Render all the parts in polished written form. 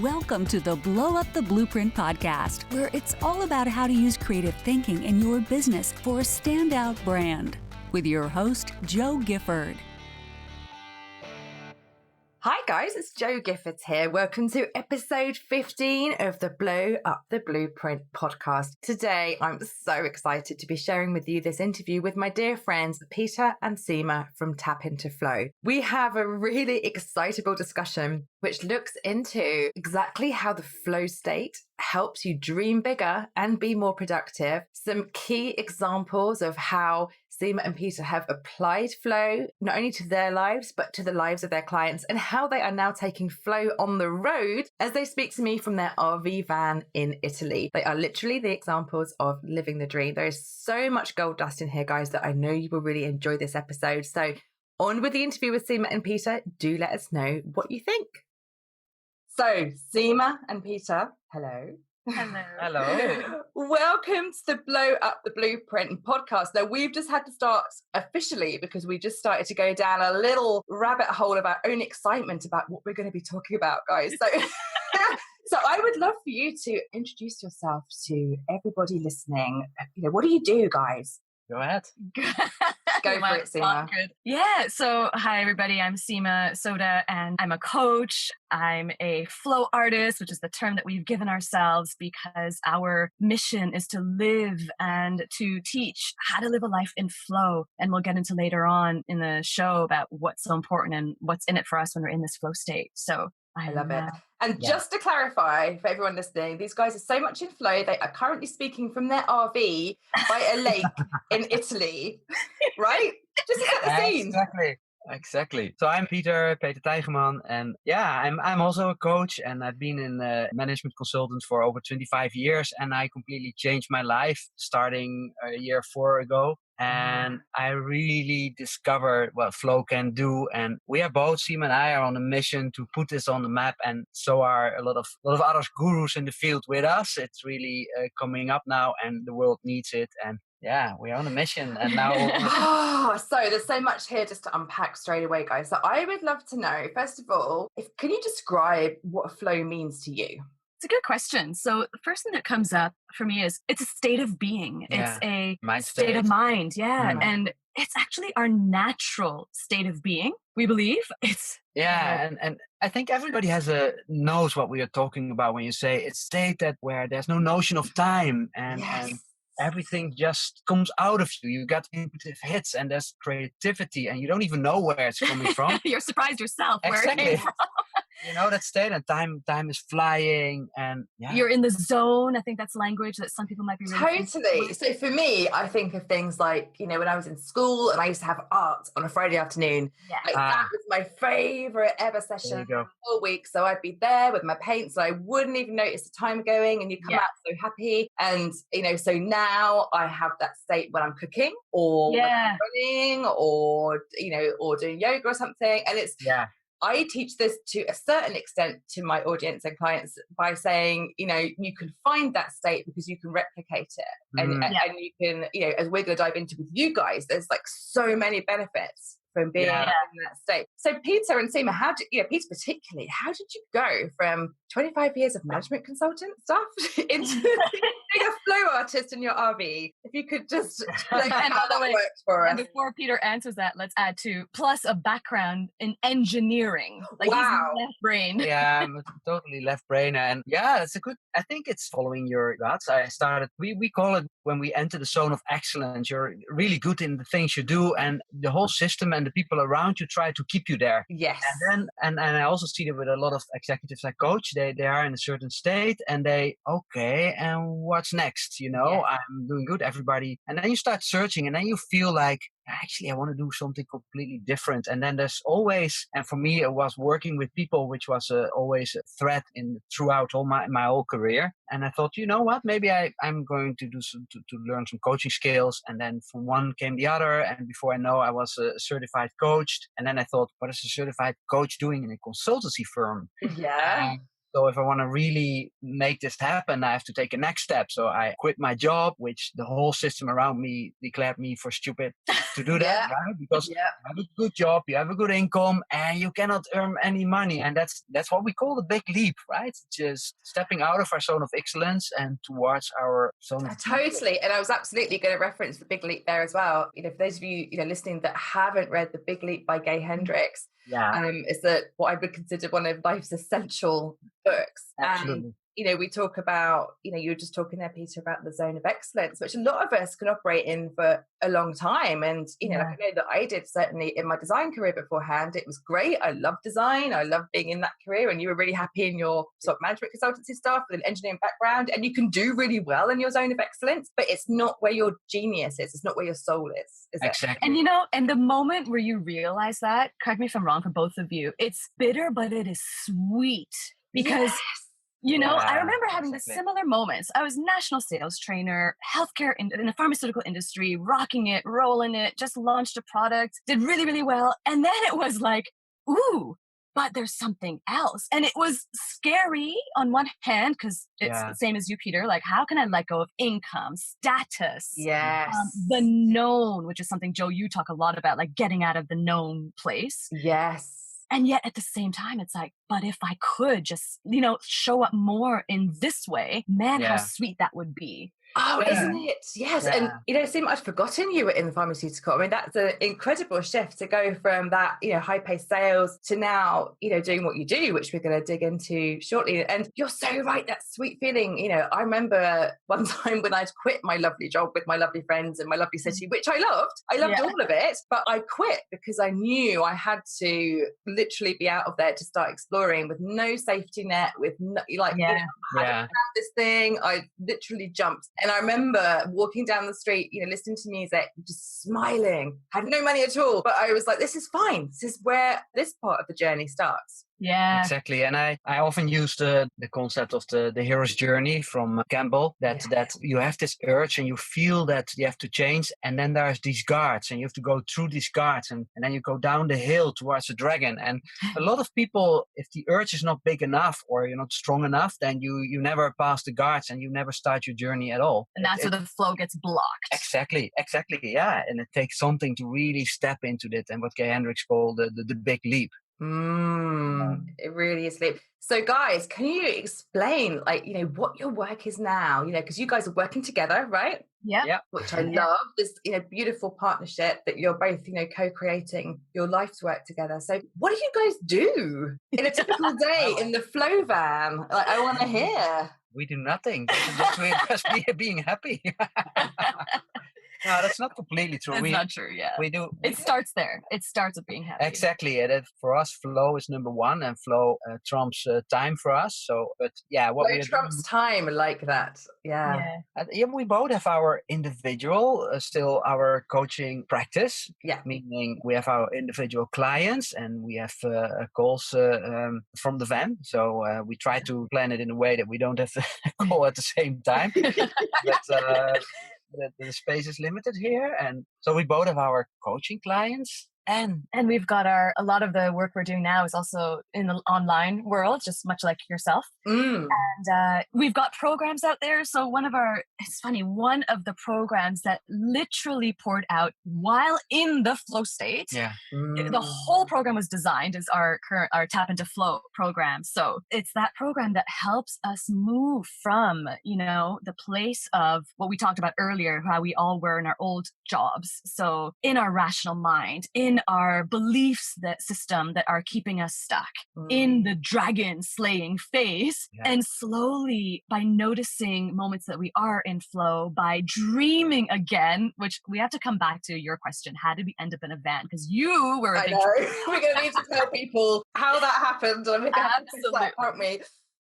Welcome to the Blow Up the Blueprint podcast, where it's all about how to use creative thinking in your business for a standout brand. With your host, Jo Gifford. Hi guys, it's Jo Gifford here. Welcome to episode 15 of the Blow Up the Blueprint podcast. Today, I'm so excited to be sharing with you this interview with my dear friends, Peter and Seema from Tap Into Flow. We have a really excitable discussion which looks into exactly how the flow state helps you dream bigger and be more productive. Some key examples of how Seema and Peter have applied flow, not only to their lives, but to the lives of their clients, and how they are now taking flow on the road as they speak to me from their RV van in Italy. They are literally the examples of living the dream. There is so much gold dust in here, guys, that I know you will really enjoy this episode. So on with the interview with Seema and Peter. Do let us know what you think. So Seema and Peter, hello. Hello. Hello. Welcome to the Blow Up the Blueprint podcast. Now, we've just had to start officially because we just started to go down a little rabbit hole of our own excitement about what we're going to be talking about, guys. So, so I would love for you to introduce yourself to everybody listening. What do you do, guys? Go ahead. Go for it, Seema. Yeah. So, hi, everybody. I'm Seema Sodha, and I'm a coach. I'm a flow artist, which is the term that we've given ourselves because our mission is to live and to teach how to live a life in flow. And we'll get into later on in the show about what's so important and what's in it for us when we're in this flow state. So I love it. And just to clarify for everyone listening, these guys are so much in flow. They are currently speaking from their RV by a lake in Italy, right? Just to set the scene. Exactly. So I'm Peter Teijgeman, and I'm also a coach, and I've been in management consultant for over 25 years, and I completely changed my life starting a year or 4 ago. And I really discovered what flow can do. And we are both, Seema and I, are on a mission to put this on the map. And so are a lot of other gurus in the field with us. It's really coming up now, and the world needs it. And yeah, we're on a mission. And now... So there's so much here just to unpack straight away, guys. So I would love to know, first of all, can you describe what flow means to you? It's a good question. So the first thing that comes up for me is it's a state of being. Yeah. It's a Mind state of mind. Yeah. Mm. And it's actually our natural state of being, we believe. It's and I think everybody knows what we are talking about when you say it's state where there's no notion of time and everything just comes out of you. You got intuitive hits and there's creativity and you don't even know where it's coming from. You're surprised yourself where it Exactly. came from. That state, and time is flying, and you're in the zone. I think that's language that some people might be really totally. So for me, I think of things like, when I was in school and I used to have art on a Friday afternoon. Yeah. That was my favorite ever session all week. So I'd be there with my paints, so I wouldn't even notice the time going, and you come out so happy. And so now I have that state when I'm cooking or when I'm running or doing yoga or something, and it's I teach this to a certain extent to my audience and clients by saying, you can find that state because you can replicate it. And you can, as we're going to dive into with you guys, there's like so many benefits from being in that state. So Peter and Seema, Peter particularly, how did you go from 25 years of management consultant stuff into being a flow artist in your RV? If you could just explain how that works for us. And before Peter answers that, let's add plus a background in engineering. Like he's left brain. Yeah, I'm totally left brain. And it's I think it's following your guts. I started, we call it when we enter the zone of excellence. You're really good in the things you do, and the whole system and the people around you try to keep you there. Yes. And then, and I also see that with a lot of executives I coach, they are in a certain state and and what's next? I'm doing good, everybody. And then you start searching, and then you feel like, actually, I want to do something completely different. And then there's always, and for me, it was working with people, which was always a thread throughout all my whole career. And I thought, maybe I'm going to do to learn some coaching skills. And then from one came the other. And before I know, I was a certified coach. And then I thought, what is a certified coach doing in a consultancy firm? Yeah. So if I want to really make this happen, I have to take a next step. So I quit my job, which the whole system around me declared me for stupid to do that, Yeah. right? Because Yeah. you have a good job, you have a good income, and you cannot earn any money. And that's what we call the big leap, right? Just stepping out of our zone of excellence and towards our zone of genius. Totally. And I was absolutely going to reference The Big Leap there as well. For those of you, listening that haven't read The Big Leap by Gay Hendricks, Yeah, is that what I would consider one of life's essential books. absolutely. We talk about, you were just talking there, Peter, about the zone of excellence, which a lot of us can operate in for a long time. And, like I know that I did certainly in my design career beforehand. It was great. I love design. I love being in that career. And you were really happy in your sort of management consultancy stuff with an engineering background. And you can do really well in your zone of excellence, but it's not where your genius is. It's not where your soul is it? Exactly. And and the moment where you realize that, correct me if I'm wrong for both of you, it's bitter, but it is sweet. Because I remember having the similar moments. I was national sales trainer, healthcare in the pharmaceutical industry, rocking it, rolling it, just launched a product, did really, really well. And then it was like, ooh, but there's something else. And it was scary on one hand, because it's the same as you, Peter. Like, how can I let go of income, status, Yes. the known, which is something, Joe, you talk a lot about, like getting out of the known place. Yes. And yet at the same time, it's like, but if I could just, show up more in this way, man, how sweet that would be. Oh, isn't it? Yes. And, Seema, I'd forgotten you were in the pharmaceutical. I mean, that's an incredible shift to go from that, high-paced sales to now, doing what you do, which we're going to dig into shortly. And you're so right, that sweet feeling. I remember one time when I'd quit my lovely job with my lovely friends in my lovely city, which I loved. I loved all of it, but I quit because I knew I had to literally be out of there to start exploring with no safety net, with no, I hadn't found this thing. I literally jumped. And I remember walking down the street, listening to music, just smiling, had no money at all. But I was like, this is fine. This is where this part of the journey starts. Yeah, exactly. And I often use the concept of the hero's journey from Campbell, that you have this urge and you feel that you have to change. And then there's these guards and you have to go through these guards and then you go down the hill towards the dragon. And a lot of people, if the urge is not big enough or you're not strong enough, then you never pass the guards and you never start your journey at all. And that's where the flow gets blocked. Exactly. Yeah. And it takes something to really step into it. And what Gay Hendricks called the big leap. It really is leap. So guys, can you explain what your work is now, because you guys are working together, right? Yeah. Which I love, this beautiful partnership that you're both co-creating your life's work together. So what do you guys do in a typical day in the flow van? Like, I want to hear. We do nothing. Just being happy. No, that's not completely true. That's not true, yeah. We do. It starts there. It starts with being happy. Exactly. And for us, flow is number one, and flow trumps time for us. So, but what flow trumps time, like that. Yeah. We both have our individual, still our coaching practice. Yeah. Meaning we have our individual clients, and we have calls from the van. So we try to plan it in a way that we don't have to call at the same time. But, the space is limited here, and so we both have our coaching clients, and we've got a lot of the work we're doing now is also in the online world, just much like yourself. And we've got programs out there. So one of the programs that literally poured out while in the flow state. The whole program was designed as our Tap into Flow program. So it's that program that helps us move from, the place of what we talked about earlier, how we all were in our old jobs. So in our rational mind, in our beliefs system that are keeping us stuck, in the dragon slaying phase, and slowly by noticing moments that we are in flow, by dreaming again, which we have to come back to your question, how did we end up in a van? Because you were a big we're going to need to tell people how that happened. And we're going to fix that, aren't we?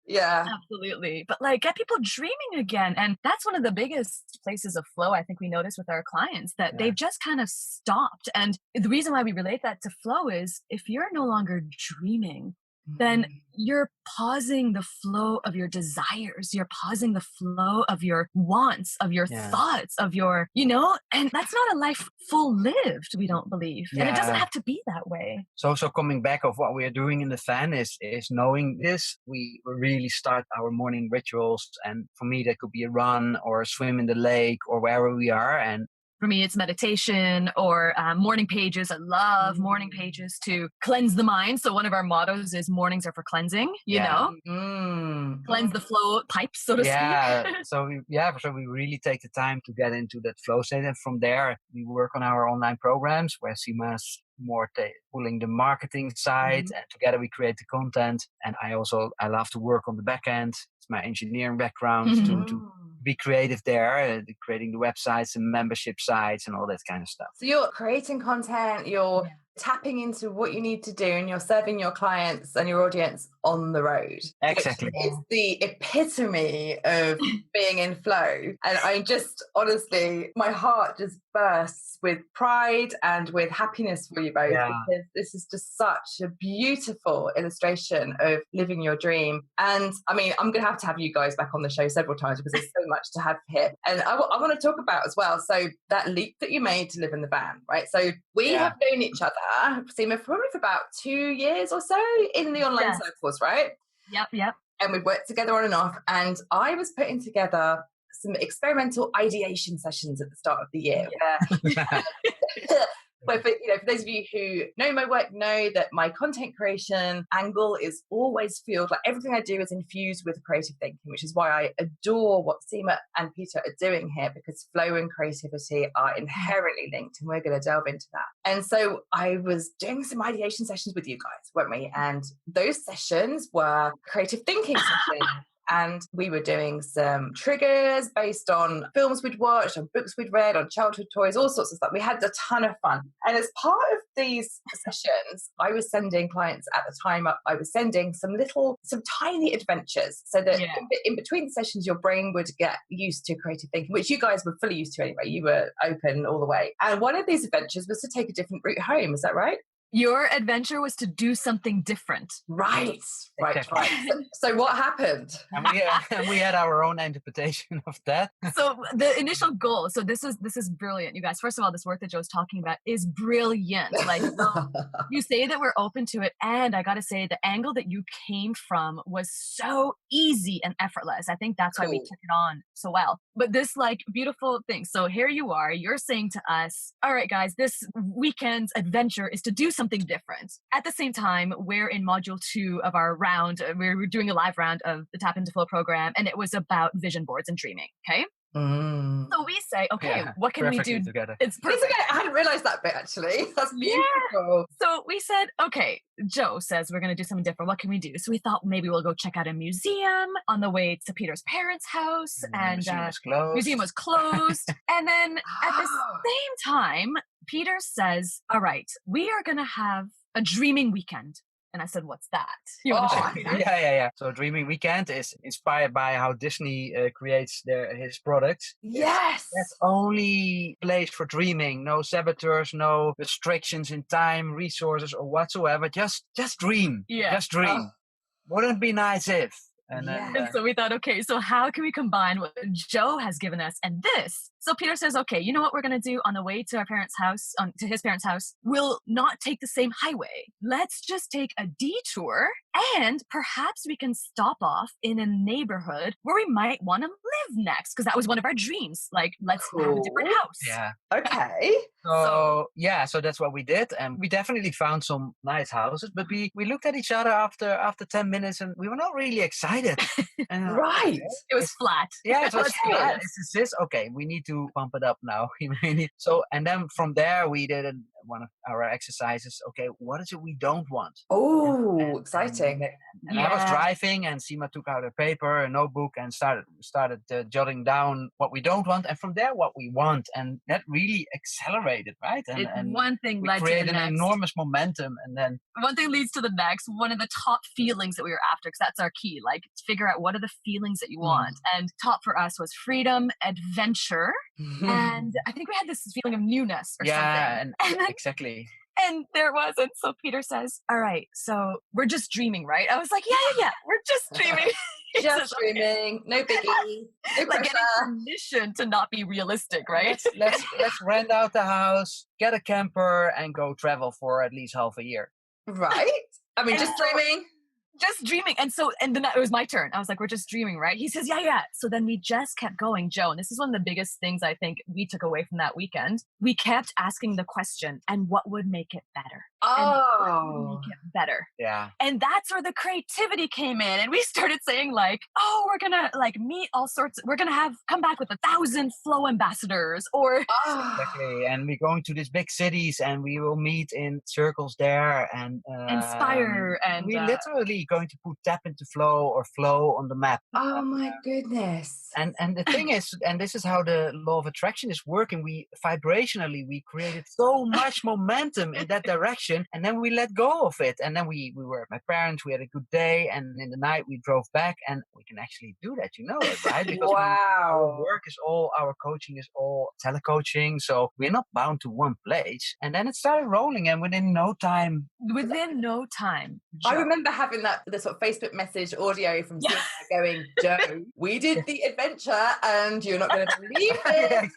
Yeah, absolutely. But get people dreaming again. And that's one of the biggest places of flow I think we notice with our clients, that they've just kind of stopped. And the reason why we relate that to flow is if you're no longer dreaming, then you're pausing the flow of your desires. You're pausing the flow of your wants, of your thoughts, of your, and that's not a life full lived, we don't believe. And it doesn't have to be that way. So coming back of what we are doing in the van is knowing this. We really start our morning rituals. And for me, that could be a run or a swim in the lake or wherever we are. And for me, it's meditation or morning pages. I love morning pages to cleanse the mind. So one of our mottos is mornings are for cleansing, cleanse the flow pipes, so to speak. So we really take the time to get into that flow state. And from there, we work on our online programs where Seema's more pulling the marketing side, and together we create the content. And I love to work on the back end. It's my engineering background to be creative there, creating the websites and membership sites and all that kind of stuff. So you're creating content, you're tapping into what you need to do, and you're serving your clients and your audience on the road. Exactly. It's the epitome of being in flow. And I just, honestly, my heart just bursts with pride and with happiness for you both, because this is just such a beautiful illustration of living your dream. And I mean, I'm going to have you guys back on the show several times because there's so much to have here. And I want to talk about as well, so that leap that you made to live in the van, right? So we have known each other, Seema, probably for about 2 years or so in the online circles, right? Yep. And we've worked together on and off. And I was putting together some experimental ideation sessions at the start of the year. Where for those of you who know my work know that my content creation angle is always fueled, like everything I do is infused with creative thinking, which is why I adore what Seema and Peter are doing here, because flow and creativity are inherently linked, and we're going to delve into that. And so I was doing some ideation sessions with you guys, weren't we? And those sessions were creative thinking sessions. And we were doing some triggers based on films we'd watched, on books we'd read, on childhood toys, all sorts of stuff. We had a ton of fun. And as part of these sessions, I was sending clients at the time, I was sending some tiny adventures so that in between the sessions, your brain would get used to creative thinking, which you guys were fully used to anyway. You were open all the way. And one of these adventures was to take a different route home. Is that right? Your adventure was to do something different. Right. So what happened? And we had our own interpretation of that. So the initial goal, so this is brilliant, you guys. First of all, this work that Joe's talking about is brilliant. Like, you say that we're open to it, and I gotta say the angle that you came from was so easy and effortless. I think that's why we took it on so well. But this beautiful thing. So here you are, you're saying to us, all right, guys, this weekend's adventure is to do something different. At the same time, we're in module 2 of our round. We're doing a live round of the Tap into Flow program, and it was about vision boards and dreaming. Okay. So we say, okay, what can we do together? It's perfect. I hadn't realized that bit, actually. That's beautiful. Yeah. So we said, okay, Joe says we're going to do something different. What can we do? So we thought maybe we'll go check out a museum on the way to Peter's parents' house. And museum was closed. And then at the same time, Peter says, all right, we are going to have a dreaming weekend. And I said, what's that? You want to share, Peter? Yeah. So Dreaming Weekend is inspired by how Disney creates his products. Yes. That's only place for dreaming. No saboteurs, no restrictions in time, resources, or whatsoever. Just dream. Yeah. Just dream. Wouldn't it be nice if? And so we thought, okay, so how can we combine what Joe has given us and this? So Peter says, okay, you know what we're going to do on the way to our parents' house, to his parents' house? We'll not take the same highway. Let's just take a detour, and perhaps we can stop off in a neighborhood where we might want to live next, because that was one of our dreams. Like, let's have a different house. Yeah. Okay. So that's what we did. And we definitely found some nice houses, but we looked at each other after 10 minutes and we were not really excited. And, right. It was flat. Yeah, it was flat. This. Okay, we need to pump it up now. So, and then from there we did one of our exercises. Okay, what is it we don't want? Oh, exciting. And I was driving, and Seema took out a paper, a notebook, and started jotting down what we don't want, and from there what we want, and that really accelerated, right? And one thing led to the next. Created an enormous momentum, and then one thing leads to the next. One of the top feelings that we were after, because that's our key, like figure out what are the feelings that you want. And top for us was freedom, adventure, and I think we had this feeling of newness or something. Yeah, and exactly. And there was. And so Peter says, all right, so we're just dreaming, right? I was like, yeah. We're just dreaming. He Just says, dreaming, no biggie, no like pressure. getting permission to not be realistic, right? Let's rent out the house, get a camper, and go travel for at least half a year. Right? I mean, And just so- dreaming. Just dreaming. And then it was my turn. I was like, we're just dreaming, right? He says, yeah. So then we just kept going, Joe. And this is one of the biggest things I think we took away from that weekend. We kept asking the question, and what would make it better? And what would make it better? Yeah. And that's where the creativity came in. And we started saying like, oh, we're going to like meet all sorts. We're going to come back with 1,000 flow ambassadors or. Exactly. And we're going to these big cities and we will meet in circles there and inspire. And we literally going to put tap into flow or flow on the map. Oh my goodness. And the thing is, and this is how the law of attraction is working, we vibrationally, we created so much momentum in that direction and then we let go of it. And then we were at my parents, we had a good day, and in the night we drove back, and we can actually do that, that, right? Because our work is our coaching is all telecoaching, so we're not bound to one place. And then it started rolling, and within no time. I remember having the sort of Facebook message audio from Seema going, Joe, we did the adventure and you're not going to believe it.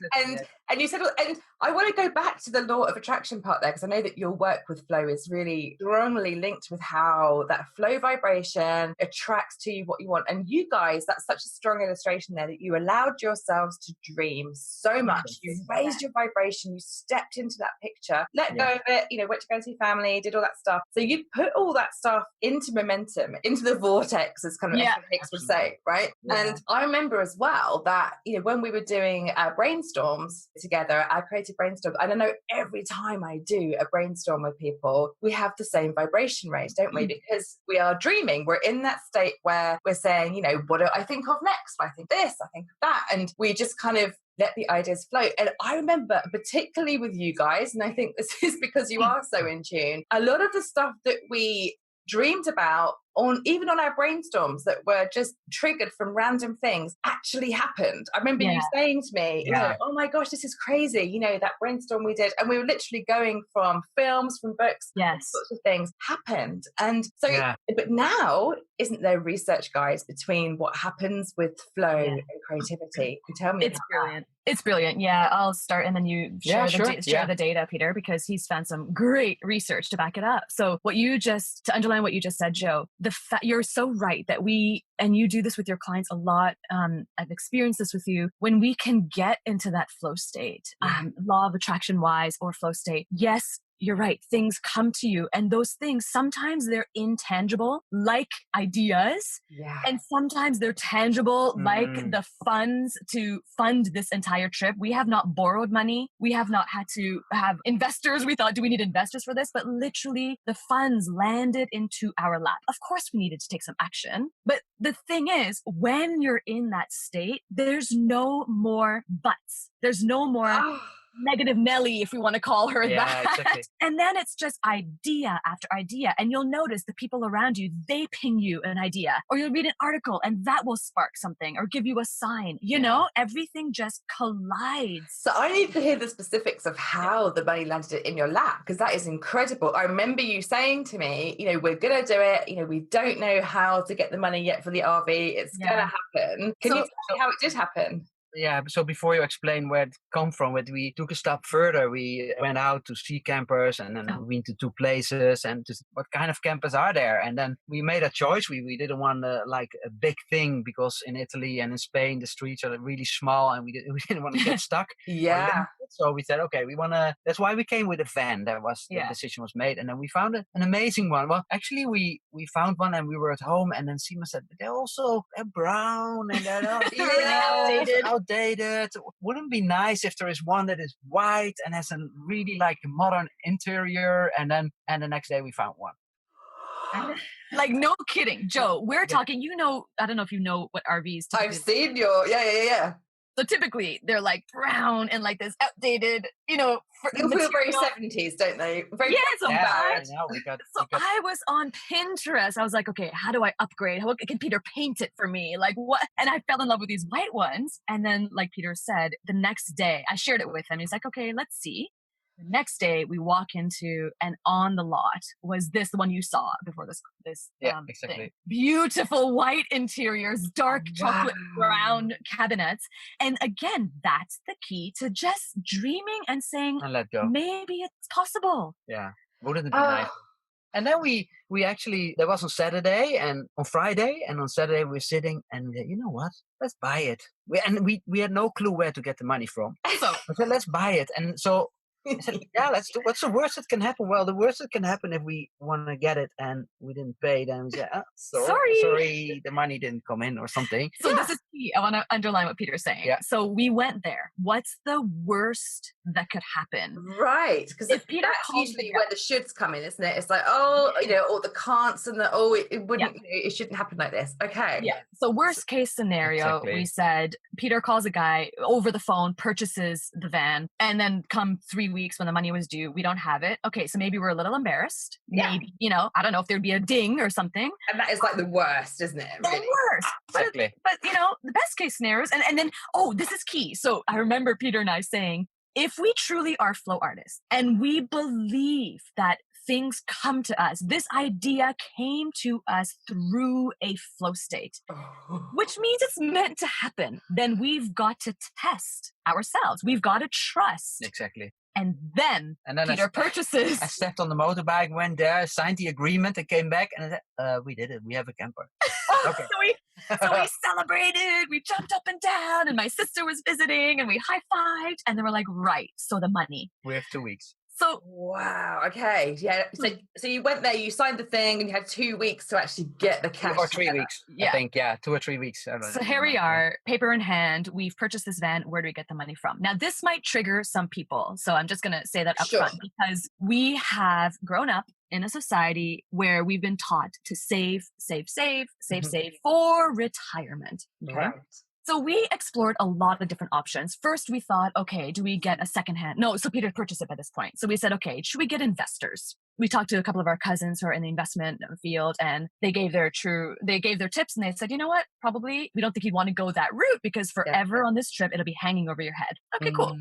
And you said, and I want to go back to the law of attraction part there, because I know that your work with flow is really strongly linked with how that flow vibration attracts to you what you want. And you guys, that's such a strong illustration there that you allowed yourselves to dream so much. You raised your vibration, you stepped into that picture, let go of it, went to go and see family, did all that stuff. So you put all that stuff into momentum, into the vortex, as kind of Hicks would say, right? Yeah. And I remember as well that, when we were doing brainstorms together, our creative brainstorm, and I know every time I do a brainstorm with people, we have the same vibration range, don't we? Because we are dreaming. We're in that state where we're saying, what do I think of next? I think this, I think of that. And we just kind of let the ideas float. And I remember, particularly with you guys, and I think this is because you are so in tune, a lot of the stuff that we dreamed about even on our brainstorms that were just triggered from random things actually happened. I remember you saying to me, oh my gosh, this is crazy. That brainstorm we did, and we were literally going from films, from books, sorts of things happened. And so, but now, isn't there research, guys, between what happens with flow and creativity? You tell me. It's brilliant. It's brilliant. Yeah, I'll start and then you share the data, Peter, because he's found some great research to back it up. So to underline what you just said, Joe, you're so right that and you do this with your clients a lot. I've experienced this with you. When we can get into that flow state, law of attraction wise or flow state, yes, you're right. Things come to you, and those things, sometimes they're intangible, like ideas. Yeah. And sometimes they're tangible, like the funds to fund this entire trip. We have not borrowed money. We have not had to have investors. We thought, do we need investors for this? But literally the funds landed into our lap. Of course we needed to take some action. But the thing is, when you're in that state, there's no more buts. There's no more negative Nelly, if we want to call her that. Exactly. And then it's just idea after idea. And you'll notice the people around you, they ping you an idea, or you'll read an article and that will spark something or give you a sign. Everything just collides. So I need to hear the specifics of how the money landed in your lap, because that is incredible. I remember you saying to me, we're going to do it. We don't know how to get the money yet for the RV. It's going to happen. Can you tell me how it did happen? Yeah, so before you explain where it come from, we took a step further. We went out to see campers, and then we went to 2 places and just what kind of campers are there. And then we made a choice. We didn't want a big thing, because in Italy and in Spain, the streets are really small and we didn't want to get stuck. So we said, okay, that's why we came with a van. The decision was made. And then we found an amazing one. Well, actually we found one and we were at home, and then Seema said, but they're brown and they're outdated. Wouldn't it be nice if there is one that is white and has a really modern interior? And the next day we found one. No kidding, Joe. We're talking. I don't know if you know what RVs. I've seen your So typically they're brown and this outdated, they feel very 70s, don't they? Very I was on Pinterest. I was like, okay, how do I upgrade? How can Peter paint it for me? What? And I fell in love with these white ones. And then, like Peter said, the next day I shared it with him. He's like, okay, let's see. The next day we walk into, and on the lot was the one you saw before this exactly. thing. Beautiful white interiors, dark chocolate brown cabinets. And again, that's the key to just dreaming and saying, And let go. maybe it's possible. Yeah. Wouldn't it be nice? And then we actually, that was on Saturday and on Friday, and on Saturday we were sitting and we said, you know what, let's buy it. We had no clue where to get the money from. So I said, let's buy it. And so I said, yeah, let's do. What's the worst that can happen? Well, the worst that can happen if we want to get it and we didn't pay, then we said, sorry, the money didn't come in or something. So this is key. I want to underline what Peter's saying. Yeah. So we went there. What's the worst that could happen? Right. Because that's usually where the shoulds come in, isn't it? It's like, all the can'ts and it wouldn't, it shouldn't happen like this. Okay. Yeah. So worst case scenario, we said, Peter calls a guy over the phone, purchases the van, and then come 3 weeks when the money was due, we don't have it. Okay, so maybe we're a little embarrassed. Yeah. Maybe, I don't know if there'd be a ding or something. And that is like the worst, isn't it? Really? The worst. Exactly. But the best case scenarios, and then, this is key. So I remember Peter and I saying, if we truly are flow artists and we believe that things come to us, this idea came to us through a flow state, which means it's meant to happen, then we've got to test ourselves. We've got to trust. Exactly. And then Peter purchases. I stepped on the motorbike, went there, signed the agreement, and came back, and I said, we did it. We have a camper. Okay. So we celebrated, we jumped up and down, and my sister was visiting, and we high-fived, and they were like, right, so the money. We have 2 weeks. So wow, okay, yeah. So you went there, you signed the thing, and you had 2 weeks to actually get the cash. Or 3 weeks, I think. Yeah, 2 or 3 weeks. So here we are, paper in hand. We've purchased this van. Where do we get the money from? Now, this might trigger some people, so I'm just going to say that up front, because we have grown up in a society where we've been taught to save for retirement. Okay. Right. So we explored a lot of different options. First, we thought, okay, do we get a secondhand? No, so Peter purchased it by this point. So we said, okay, should we get investors? We talked to a couple of our cousins who are in the investment field, and they gave their tips, and they said, you know what? Probably we don't think you'd want to go that route because forever on this trip, it'll be hanging over your head. Okay, cool.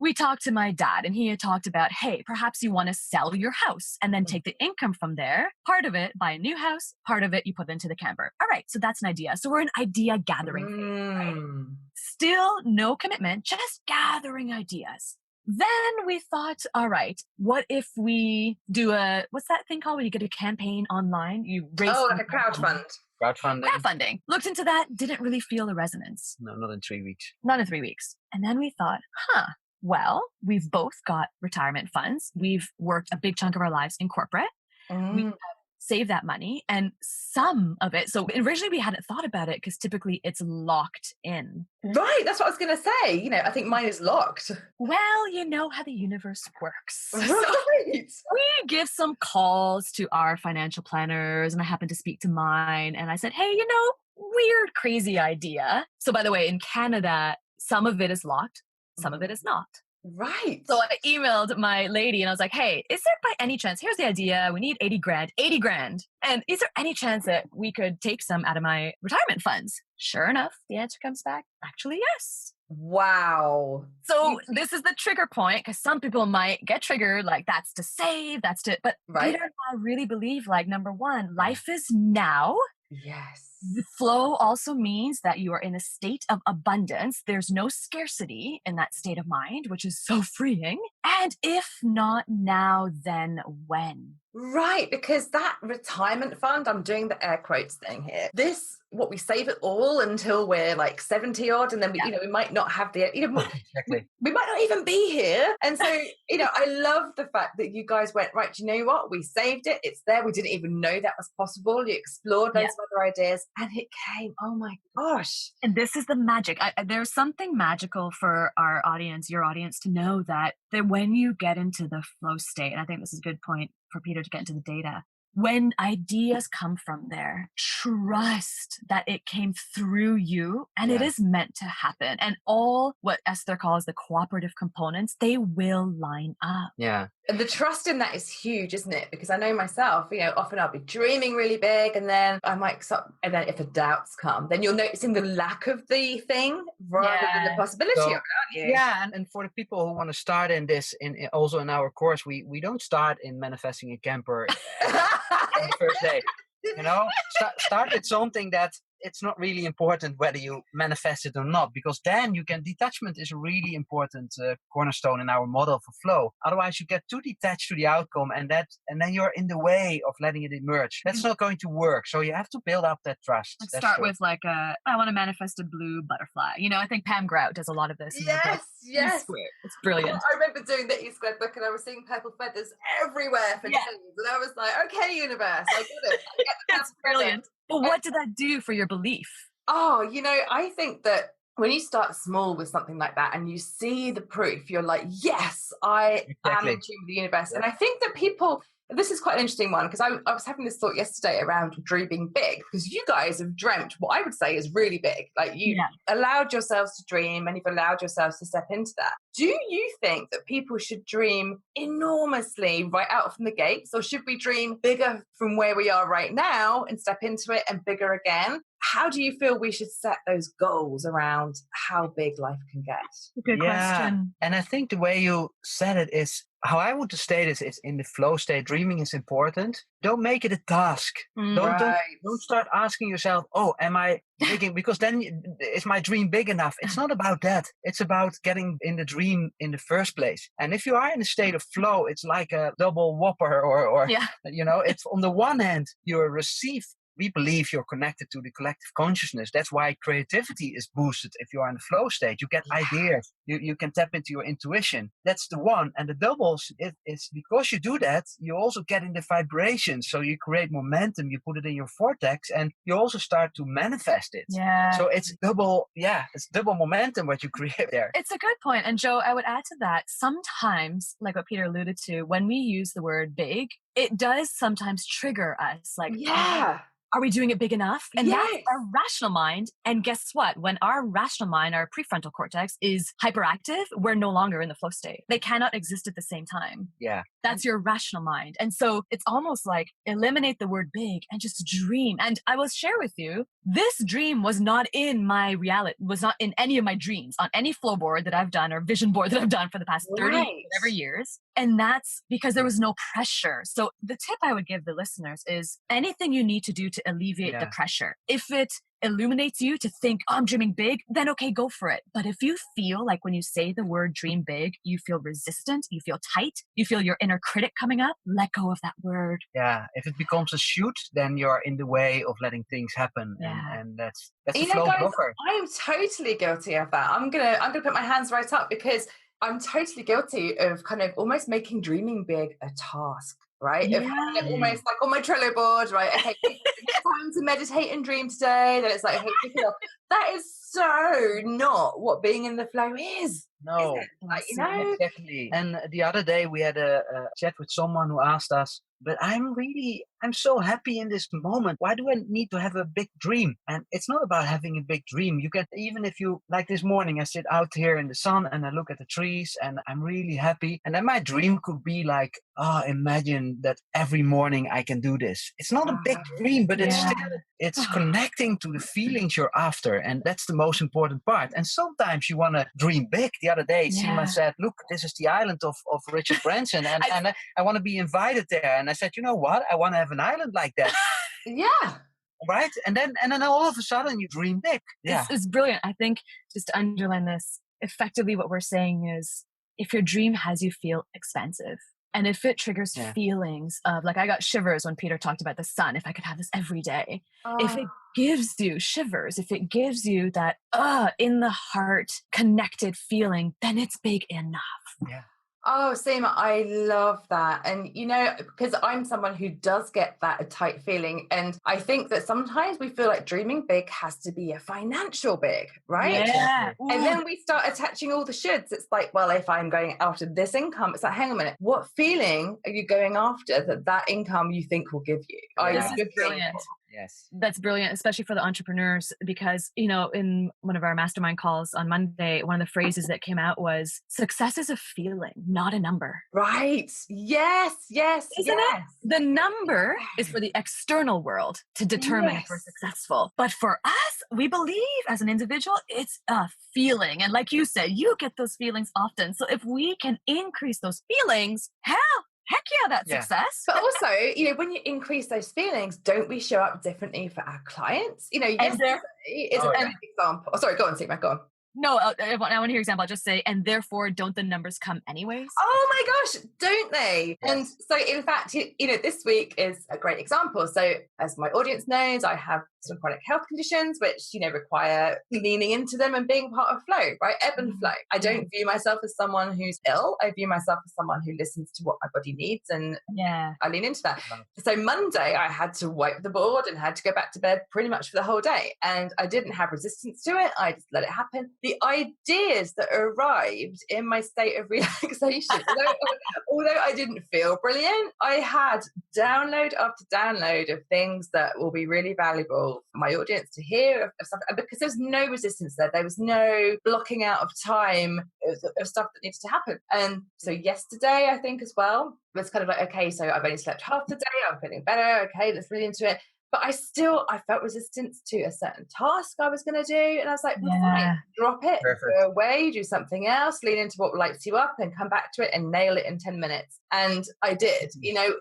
We talked to my dad, and he had talked about, hey, perhaps you want to sell your house and then take the income from there. Part of it, buy a new house. Part of it, you put into the camper. All right. So that's an idea. So we're in idea gathering phase, right? Still no commitment, just gathering ideas. Then we thought, all right, what if we do what's that thing called when you get a campaign online? You raise like a crowdfund. Crowdfunding. Looked into that, didn't really feel a resonance. No, not in 3 weeks. Not in 3 weeks. And then we thought, well, we've both got retirement funds. We've worked a big chunk of our lives in corporate. We have saved that money, and some of it. So originally we hadn't thought about it because typically it's locked in. Right. That's what I was going to say. I think mine is locked. Well, you know how the universe works. Right. So we give some calls to our financial planners, and I happened to speak to mine, and I said, hey, weird, crazy idea. So by the way, in Canada, some of it is locked, some of it is not. Right. So I emailed my lady and I was like, hey, is there by any chance, here's the idea, we need 80 grand. And is there any chance that we could take some out of my retirement funds? Sure enough, the answer comes back, actually, yes. Wow. So this is the trigger point, because some people might get triggered, like that's to save, but Peter and I really believe, like, number one, life is now. Yes. The flow also means that you are in a state of abundance. There's no scarcity in that state of mind, which is so freeing. And if not now, then when? Right, because that retirement fund, I'm doing the air quotes thing here. We save it all until we're like 70 odd, and then we might not have exactly. We might not even be here. And so, I love the fact that you guys went, right, do you know what? We saved it. It's there. We didn't even know that was possible. You explored loads of other ideas, and it came. Oh my gosh. And this is the magic. There's something magical for our audience, your audience, to know that when you get into the flow state, and I think this is a good point for Peter to get into the data, when ideas come from there, trust that it came through you and it is meant to happen. And all what Esther calls the cooperative components, they will line up. Yeah. And the trust in that is huge, isn't it? Because I know myself, often I'll be dreaming really big and then I might stop. And then if the doubts come, then you're noticing the lack of the thing rather than the possibility of it, aren't you? Yeah. And for the people who want to start in this, also in our course, we don't start in manifesting a camper on the first day. Start with something that it's not really important whether you manifest it or not, because then detachment is a really important cornerstone in our model for flow. Otherwise you get too detached to the outcome and then you're in the way of letting it emerge. That's not going to work. So you have to build up that trust. Let's start with I want to manifest a blue butterfly. I think Pam Grout does a lot of this. Yes. It's brilliant. I remember doing the E-squared book and I was seeing purple feathers everywhere for days. And I was like, okay, universe, I get it. That's brilliant. But what did that do for your belief? Oh, I think that when you start small with something like that and you see the proof, you're like, yes, I am in tune with the universe. And I think that this is quite an interesting one, because I was having this thought yesterday around dreaming big, because you guys have dreamt what I would say is really big. Like you allowed yourselves to dream and you've allowed yourselves to step into that. Do you think that people should dream enormously right out from the gates, or should we dream bigger from where we are right now and step into it and bigger again? How do you feel we should set those goals around how big life can get? Good question. And I think the way you said it is, how I would state it is, in the flow state, dreaming is important. Don't make it a task. Don't start asking yourself, oh, am I big? Because then is my dream big enough? It's not about that. It's about getting in the dream in the first place. And if you are in a state of flow, it's like a double whopper or it's on the one hand, you're we believe you're connected to the collective consciousness. That's why creativity is boosted if you are in the flow state. You get ideas. You can tap into your intuition. That's the one. And the doubles, it's because you do that, you also get in the vibration. So you create momentum, you put it in your vortex, and you also start to manifest it. Yeah. So it's double momentum what you create there. It's a good point. And Joe, I would add to that, sometimes, like what Peter alluded to, when we use the word big, it does sometimes trigger us. Like, are we doing it big enough? And that's our rational mind. And guess what? When our rational mind, our prefrontal cortex, is hyperactive, we're no longer in the flow state. They cannot exist at the same time. Yeah. That's your rational mind. And so it's almost like eliminate the word big and just dream. And I will share with you, this dream was not in my reality, was not in any of my dreams on any flow board that I've done or vision board that I've done for the past 30 whatever years. And that's because there was no pressure. So the tip I would give the listeners is anything you need to do to alleviate the pressure. If it illuminates you to think, oh, I'm dreaming big, then okay, go for it. But if you feel like when you say the word dream big, you feel resistant, you feel tight, you feel your inner critic coming up, let go of that word. Yeah. If it becomes a shoot, then you're in the way of letting things happen. And that's a flow blocker. I'm totally guilty of that. I'm gonna put my hands right up, because I'm totally guilty of kind of almost making dreaming big a task, right? Of having it almost like on my Trello board, right? Okay, it's time to meditate and dream today. Then it's like, okay, pick it up. That is so not what being in the flow is. No, exactly. And the other day we had a chat with someone who asked us, but I'm so happy in this moment. Why do I need to have a big dream? And it's not about having a big dream. You get, even if you, like this morning, I sit out here in the sun and I look at the trees and I'm really happy. And then my dream could be like, imagine that every morning I can do this. It's not a big dream, but it's connecting to the feelings you're after. And that's the most important part. And sometimes you want to dream big. The other day, Seema said, look, this is the island of Richard Branson. And I want to be invited there. And I said, you know what? I want to have an island like that. Right? And then all of a sudden you dream big. Yeah. It's brilliant. I think, just to underline this, effectively what we're saying is, if your dream has you feel expansive, and if it triggers feelings of, like, I got shivers when Peter talked about the sun, if I could have this every day, if it gives you shivers, if it gives you that in the heart connected feeling, then it's big enough. Yeah. Oh, Seema, I love that. And, because I'm someone who does get that tight feeling. And I think that sometimes we feel like dreaming big has to be a financial big, right? Yeah. And then we start attaching all the shoulds. It's like, well, if I'm going after this income, it's like, hang on a minute, what feeling are you going after that income you think will give you? This is brilliant. Yes. That's brilliant, especially for the entrepreneurs, because, in one of our mastermind calls on Monday, one of the phrases that came out was success is a feeling, not a number. Right. Yes. Isn't it? The number is for the external world to determine if we're successful. But for us, we believe as an individual, it's a feeling. And like you said, you get those feelings often. So if we can increase those feelings, heck yeah, that's success. But also, when you increase those feelings, don't we show up differently for our clients? Yesterday is an example. Oh, sorry, go on, Seema, go on. No, I want to hear an example. I'll just say, and therefore, don't the numbers come anyways? Oh my gosh, don't they? Yes. And so, in fact, this week is a great example. So, as my audience knows, I have some chronic health conditions, which, require leaning into them and being part of flow, right? Ebb and flow. I don't view myself as someone who's ill. I view myself as someone who listens to what my body needs, and I lean into that. So Monday, I had to wipe the board and had to go back to bed pretty much for the whole day. And I didn't have resistance to it. I just let it happen. The ideas that arrived in my state of relaxation, although I didn't feel brilliant, I had download after download of things that will be really valuable for my audience to hear of stuff, because there's no resistance there. There was no blocking out of time of stuff that needed to happen. And so yesterday, I think as well, was kind of like, okay, so I've only slept half the day, I'm feeling better, okay, let's really into it. But I felt resistance to a certain task I was going to do. And I was like, fine, drop it, go away, do something else, lean into what lights you up and come back to it and nail it in 10 minutes. And I did,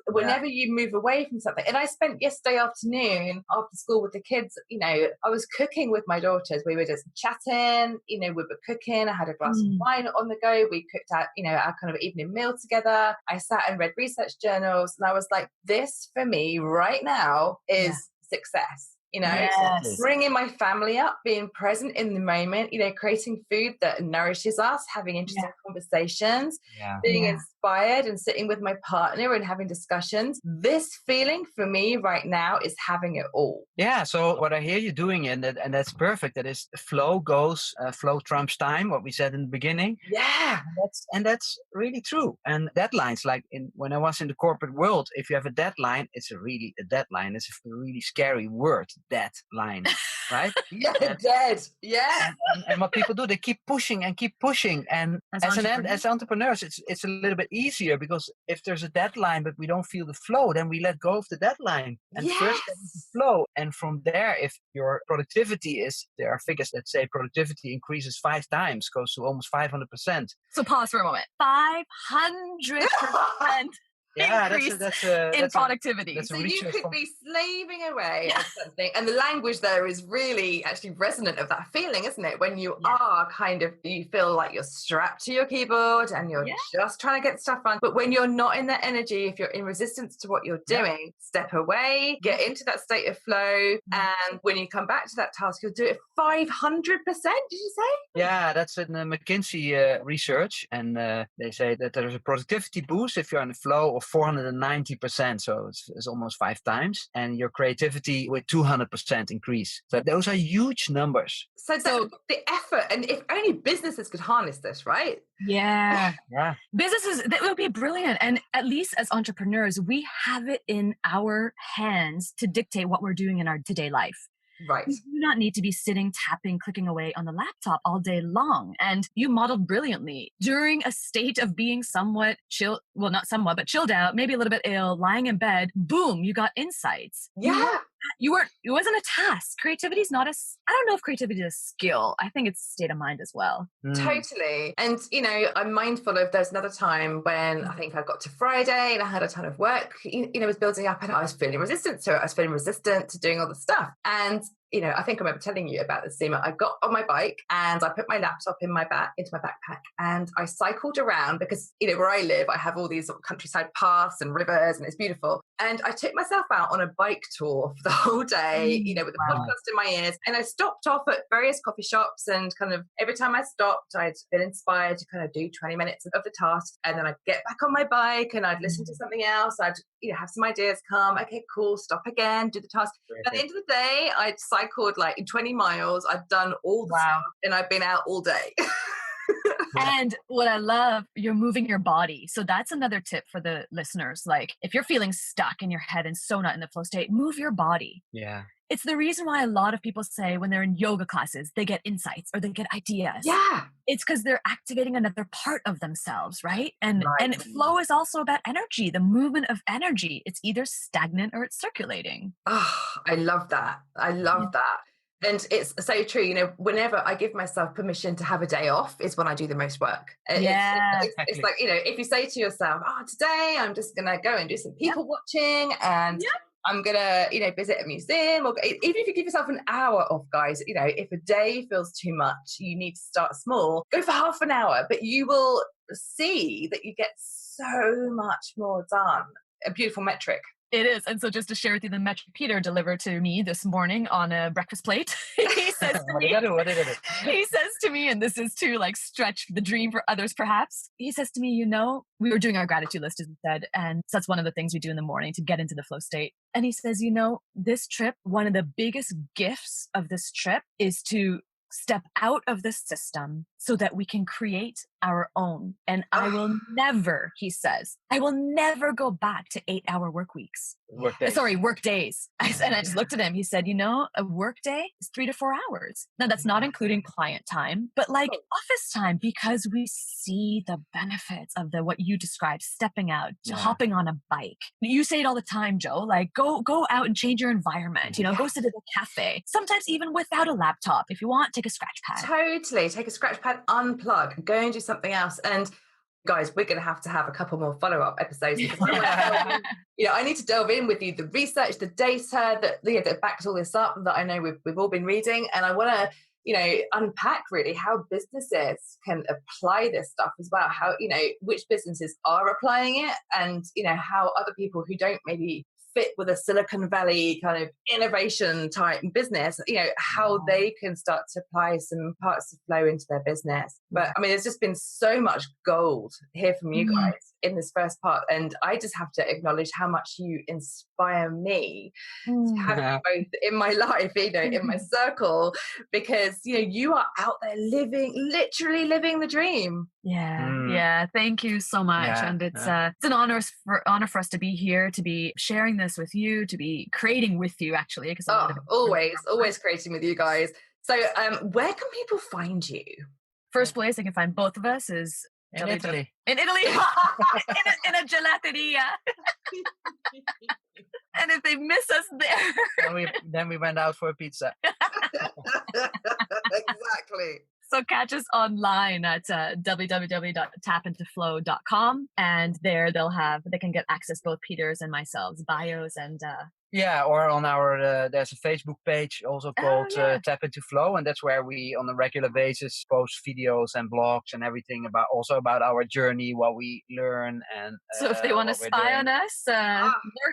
whenever you move away from something. And I spent yesterday afternoon after school with the kids, I was cooking with my daughters. We were just chatting, we were cooking. I had a glass of wine on the go. We cooked out, our kind of evening meal together. I sat and read research journals, and I was like, this for me right now is success. Bringing my family up, being present in the moment, creating food that nourishes us, having interesting conversations, being inspired and sitting with my partner and having discussions. This feeling for me right now is having it all. Yeah. So what I hear you doing, and that's perfect. That is flow trumps time, what we said in the beginning. Yeah. And that's really true. And deadlines, like when I was in the corporate world, if you have a deadline, a deadline is a really scary word. Deadline, right? Dead. Yeah. And what people do, they keep pushing. And as entrepreneurs, it's a little bit easier, because if there's a deadline but we don't feel the flow, then we let go of the deadline and first get into flow. And from there, if your productivity there are figures that say productivity increases 5 times, goes to almost 500%. So pause for a moment. 500%. That's productivity. So you could be slaving away at something, and the language there is really actually resonant of that feeling, isn't it? When you are you feel like you're strapped to your keyboard and you're just trying to get stuff done. But when you're not in that energy, if you're in resistance to what you're doing, step away, get into that state of flow, and when you come back to that task, you'll do it 500%. Did you say? Yeah, that's in McKinsey research, and they say that there's a productivity boost if you're in the flow of 490%, so it's almost 5 times, and your creativity with 200% increase. So those are huge numbers. So the effort, and if only businesses could harness this, right? Yeah. Businesses, that would be brilliant. And at least as entrepreneurs, we have it in our hands to dictate what we're doing in our today life. Right. You do not need to be sitting, tapping, clicking away on the laptop all day long. And you modeled brilliantly during a state of being somewhat chill. Well, not somewhat, but chilled out, maybe a little bit ill, lying in bed. Boom, you got insights. Yeah. It wasn't a task. Creativity is not I don't know if creativity is a skill. I think it's a state of mind as well. Totally. And, I'm mindful of, there's another time when I think I got to Friday and I had a ton of work, was building up, and I was feeling resistant to it. I was feeling resistant to doing all the stuff. And I think I remember telling you about this, Seema. I got on my bike and I put my laptop into my backpack, and I cycled around, because, where I live, I have all these countryside paths and rivers, and it's beautiful. And I took myself out on a bike tour for the whole day, with a podcast in my ears. And I stopped off at various coffee shops, and kind of every time I stopped, I'd been inspired to kind of do 20 minutes of the task. And then I'd get back on my bike and I'd listen to something else. I'd, have some ideas come. Okay, cool. Stop again, do the task. At the end of the day, I'd cycled like 20 miles. I'd done all the stuff, and I'd been out all day. And what I love, you're moving your body. So that's another tip for the listeners. Like if you're feeling stuck in your head and so not in the flow state, move your body. Yeah. It's the reason why a lot of people say when they're in yoga classes, they get insights or they get ideas. Yeah. It's because they're activating another part of themselves, right? And flow is also about energy, the movement of energy. It's either stagnant or it's circulating. Oh, I love that. I love that. And it's so true. You know, whenever I give myself permission to have a day off is when I do the most work. It's like, you know, if you say to yourself, today I'm just going to go and do some people watching and I'm going to, you know, visit a museum, or even if you give yourself an hour off, guys, you know, if a day feels too much, you need to start small, go for half an hour, but you will see that you get so much more done. A beautiful metric. It is. And so just to share with you the metric Peter delivered to me this morning on a breakfast plate, he says to me, he says to me, and this is to like stretch the dream for others perhaps, he says to me, you know, we were doing our gratitude list, as he said, and so that's one of the things we do in the morning to get into the flow state. And he says, you know, this trip, one of the biggest gifts of this trip is to step out of the system so that we can create our own. And I will never, he says, I will never go back to 8-hour work weeks. Work days. And I just looked at him. He said, you know, a work day is 3 to 4 hours. Now that's not including client time, but like office time, because we see the benefits of what you described, stepping out, hopping on a bike. You say it all the time, Joe, like go out and change your environment, you know, go sit at a cafe, sometimes even without a laptop. If you want, take a scratch pad. Totally. Take a scratch pad, unplug, go and do something else. And guys, we're going to have a couple more follow-up episodes because I need to delve in with you the research, the data that backs all this up that I know we've all been reading, and I want to unpack really how businesses can apply this stuff as well. How which businesses are applying it, and how other people who don't maybe fit with a Silicon Valley kind of innovation type business, how they can start to apply some parts of flow into their business. But I mean, there's just been so much gold here from you guys in this first part. And I just have to acknowledge how much you inspire me to have you both in my life, in my circle, because, you are out there literally living the dream. Yeah. Thank you so much. And it's an honor for us to be here, to be sharing this with you, to be creating with you, actually. Because always creating with you guys. So where can people find you? First place they can find both of us is in Italy. In Italy, in a gelateria. And if they miss us there, then we went out for a pizza. Exactly. So catch us online at www.tapintoflow.com, and there they can get access both Peter's and myself's bios and. Or on our there's a Facebook page also called Tap Into Flow, and that's where we on a regular basis post videos and blogs and everything about our journey, what we learn, and so if they want to spy on us,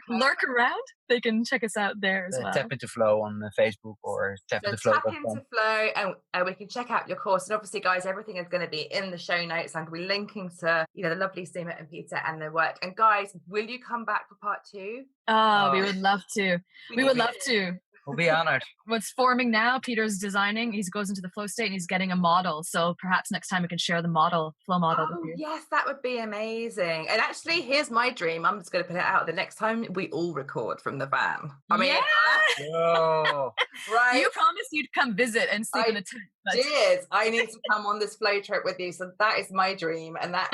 lurk around, they can check us out there as well. Tap Into Flow on Facebook or tapintoflow.com. Tap Into Flow, and we can check out your course. And obviously, guys, everything is going to be in the show notes. I'm going to be linking to the lovely Seema and Peter and their work. And guys, will you come back for part 2? We would love to. We would love to. We'll be honored. What's forming now, Peter's designing, he goes into the flow state and he's getting a model. So perhaps next time we can share the flow model with you. Yes, that would be amazing. And actually, here's my dream. I'm just going to put it out. The next time we all record from the van. I mean, right? You promised you'd come visit and sleep in a tent. I need to come on this flow trip with you. So that is my dream. And that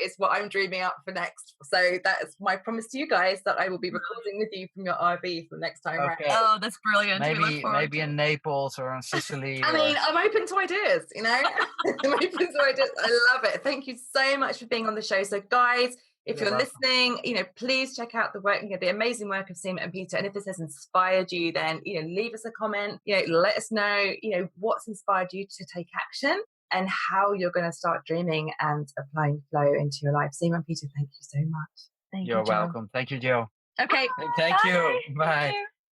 is what I'm dreaming up for next. So that is my promise to you guys, that I will be recording with you from your RV for the next time round. Oh, that's brilliant. Maybe in Naples or in Sicily. I mean, I'm open to ideas, I'm open to ideas. I love it. Thank you so much for being on the show. So guys, if you're listening, please check out the work, the amazing work of Seema and Peter. And if this has inspired you, then, leave us a comment, let us know, what's inspired you to take action and how you're going to start dreaming and applying flow into your life. Seema and Peter, thank you so much. Thank you. You're welcome. Thank you, Joe. Okay. Thank you. Bye.